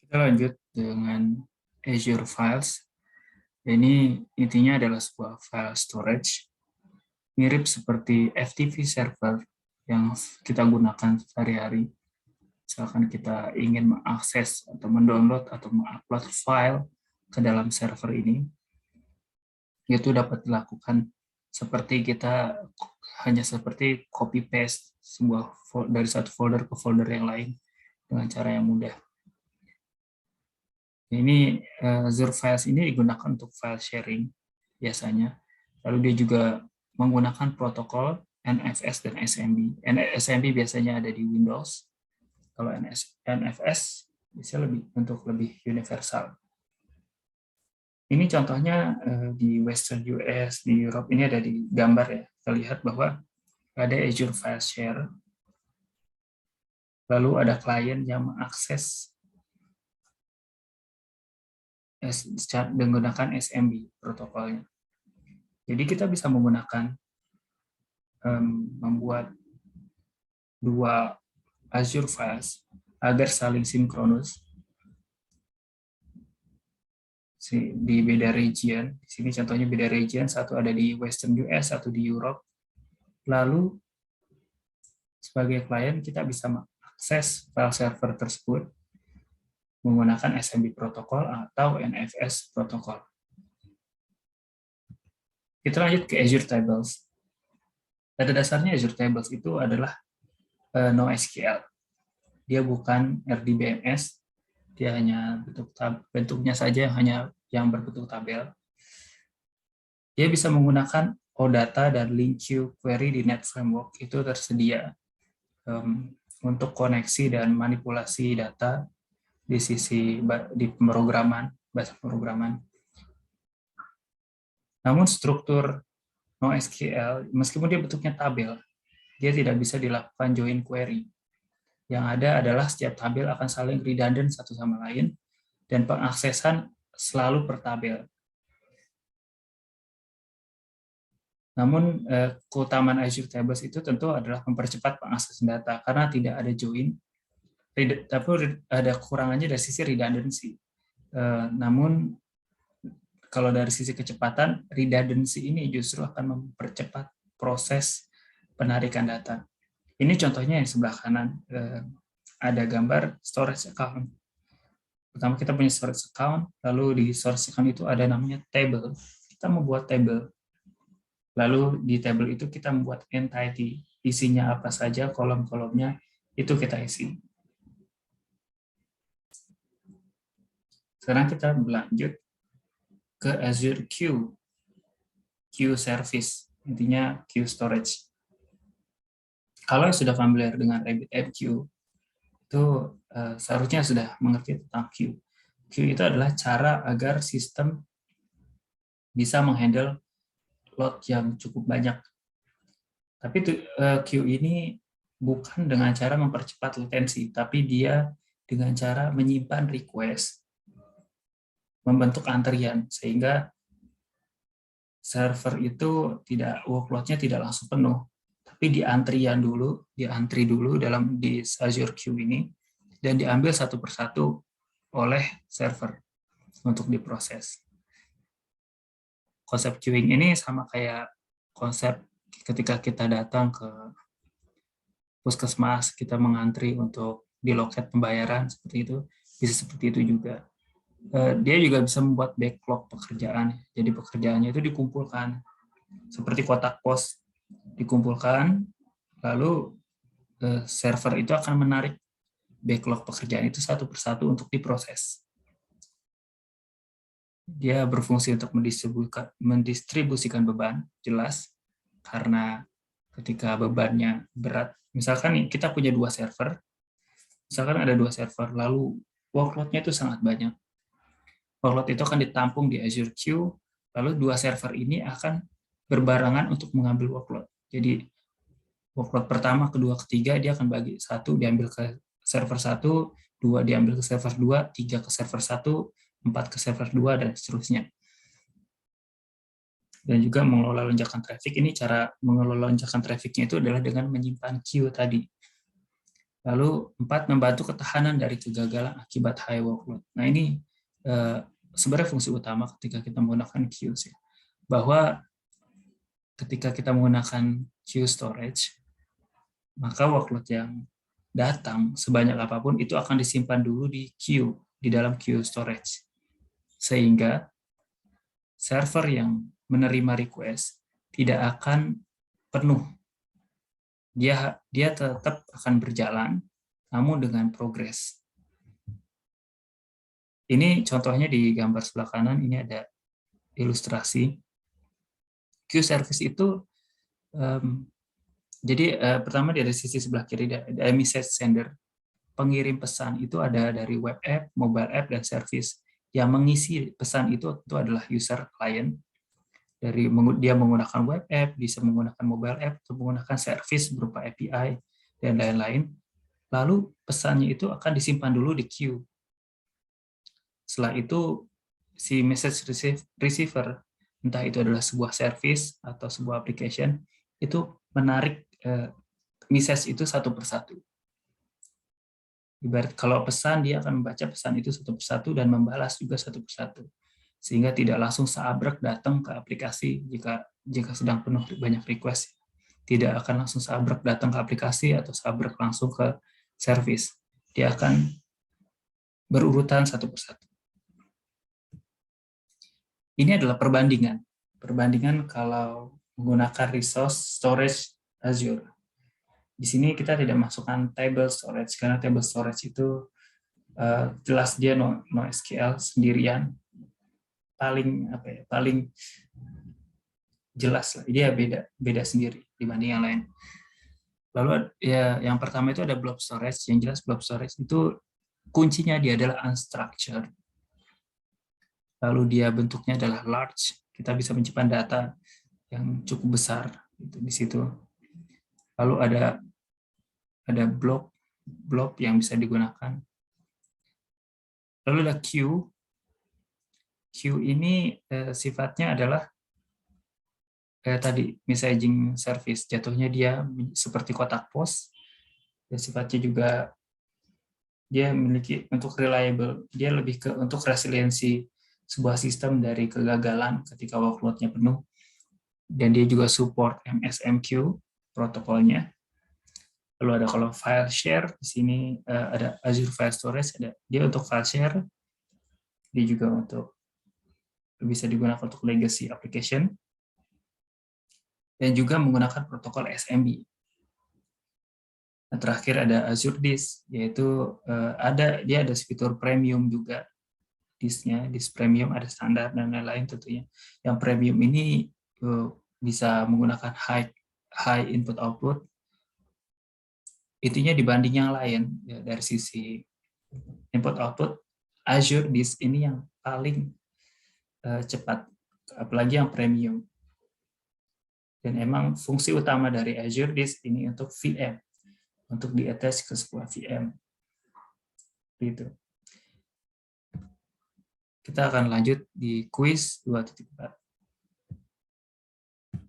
Kita lanjut dengan Azure Files. Ini intinya adalah sebuah file storage, mirip seperti FTP server yang kita gunakan sehari-hari. Misalkan kita ingin mengakses atau mendownload atau mengupload file ke dalam server ini, itu dapat dilakukan seperti kita hanya seperti copy paste sebuah dari satu folder ke folder yang lain dengan cara yang mudah. Ini Azure Files ini digunakan untuk file sharing biasanya. Lalu dia juga menggunakan protokol NFS dan SMB. SMB biasanya ada di Windows. Kalau NFS bisa lebih universal. Ini contohnya di Western US, di Europe, ini ada di gambar ya. Kita lihat bahwa ada Azure File Share. Lalu ada klien yang mengakses menggunakan SMB protokolnya. Jadi kita bisa menggunakan membuat dua Azure Files agar saling sinkronus di beda region. Di sini contohnya beda region, satu ada di Western US, satu di Europe. Lalu sebagai klien kita bisa mengakses file server tersebut menggunakan SMB protokol atau NFS protokol. Kita lanjut ke Azure Tables. Pada dasarnya Azure Tables itu adalah NoSQL. Dia bukan RDBMS, dia hanya bentuknya saja hanya yang berbentuk tabel. Dia bisa menggunakan OData dan LINQ query di Net Framework itu tersedia untuk koneksi dan manipulasi data di sisi di pemrograman, bahasa pemrograman. Namun struktur NoSQL, meskipun dia bentuknya tabel, dia tidak bisa dilakukan join query. Yang ada adalah setiap tabel akan saling redundant satu sama lain, dan pengaksesan selalu per tabel. Namun, keutamaan Azure Tables itu tentu adalah mempercepat pengaksesan data, karena tidak ada join, tapi ada kekurangannya dari sisi redundancy. Namun, kalau dari sisi kecepatan, redundancy ini justru akan mempercepat proses penarikan data. Ini contohnya yang sebelah kanan, ada gambar storage account. Pertama kita punya storage account, lalu di storage account itu ada namanya table. Kita membuat table. Lalu di table itu kita membuat entity, isinya apa saja, kolom-kolomnya, itu kita isi. Sekarang kita berlanjut ke Azure Queue Service, intinya queue storage. Kalau sudah familiar dengan RabbitMQ, itu seharusnya sudah mengerti tentang queue. Queue itu adalah cara agar sistem bisa menghandle load yang cukup banyak. Tapi queue ini bukan dengan cara mempercepat latensi, tapi dia dengan cara menyimpan request, membentuk antrian, sehingga server itu workload-nya tidak langsung penuh, tapi diantri dulu di Azure Queue ini, dan diambil satu persatu oleh server untuk diproses. Konsep queuing ini sama kayak konsep ketika kita datang ke puskesmas, kita mengantri untuk di loket pembayaran, seperti itu, bisa seperti itu juga. Dia juga bisa membuat backlog pekerjaan. Jadi pekerjaannya itu dikumpulkan seperti kotak pos, dikumpulkan, lalu server itu akan menarik backlog pekerjaan itu satu persatu untuk diproses. Dia berfungsi untuk mendistribusikan beban, jelas, karena ketika bebannya berat, misalkan kita punya dua server, lalu workload-nya itu sangat banyak. Workload itu akan ditampung di Azure Queue, lalu dua server ini akan berbarengan untuk mengambil workload. Jadi workload pertama, kedua, ketiga dia akan bagi, satu diambil ke server 1, 2 diambil ke server 2, 3 ke server 1, 4 ke server 2, dan seterusnya. Dan juga mengelola lonjakan traffic, ini cara mengelola lonjakan trafficnya itu adalah dengan menyimpan queue tadi. Lalu 4, membantu ketahanan dari kegagalan akibat high workload. Nah ini sebenarnya fungsi utama ketika kita menggunakan queues ya. Bahwa ketika kita menggunakan queue storage, maka workload yang datang sebanyak apapun itu akan disimpan dulu di queue, di dalam queue storage. Sehingga server yang menerima request tidak akan penuh. Dia tetap akan berjalan, namun dengan progres. Ini contohnya di gambar sebelah kanan, ini ada ilustrasi. Queue service itu, jadi pertama dari sisi sebelah kiri ada message sender. Pengirim pesan itu ada dari web app, mobile app, dan service. Yang mengisi pesan itu adalah user client. Dia menggunakan web app, bisa menggunakan mobile app, atau menggunakan service berupa API, dan lain-lain. Lalu pesannya itu akan disimpan dulu di queue. Setelah itu, si message receiver, entah itu adalah sebuah service atau sebuah application, itu menarik message itu satu persatu. Ibarat kalau pesan, dia akan membaca pesan itu satu persatu dan membalas juga satu persatu. Sehingga tidak langsung seabrek datang ke aplikasi jika sedang penuh banyak request. Tidak akan langsung seabrek datang ke aplikasi atau seabrek langsung ke service. Dia akan berurutan satu persatu. Ini adalah perbandingan. Perbandingan kalau menggunakan resource storage Azure. Di sini kita tidak masukkan table storage, karena table storage itu jelas dia NoSQL sendirian, paling jelas lah, dia beda sendiri dibanding yang lain. Lalu ya yang pertama itu ada blob storage. Yang jelas blob storage itu kuncinya dia adalah unstructured. Lalu dia bentuknya adalah large, kita bisa menyimpan data yang cukup besar gitu di situ. Lalu ada blob yang bisa digunakan. Lalu ada queue. Queue ini sifatnya adalah tadi messaging service. Jatuhnya dia seperti kotak pos. Dan sifatnya juga dia memiliki untuk reliable. Dia lebih ke untuk resiliensi sebuah sistem dari kegagalan ketika workload-nya penuh. Dan dia juga support MSMQ protokolnya. Lalu ada kalau file share, di sini ada Azure File Storage, dia untuk file share, dia juga bisa digunakan untuk legacy application, dan juga menggunakan protokol SMB. Nah, terakhir ada Azure Disk, yaitu dia ada fitur premium juga, disknya, disk premium ada standar dan lain-lain tentunya. Yang premium ini bisa menggunakan high input output. Itunya dibanding yang lain ya, dari sisi input output, Azure Disk ini yang paling cepat, apalagi yang premium. Dan emang fungsi utama dari Azure Disk ini untuk VM, untuk di-attach ke sebuah VM. Gitu. Kita akan lanjut di quiz 2.4.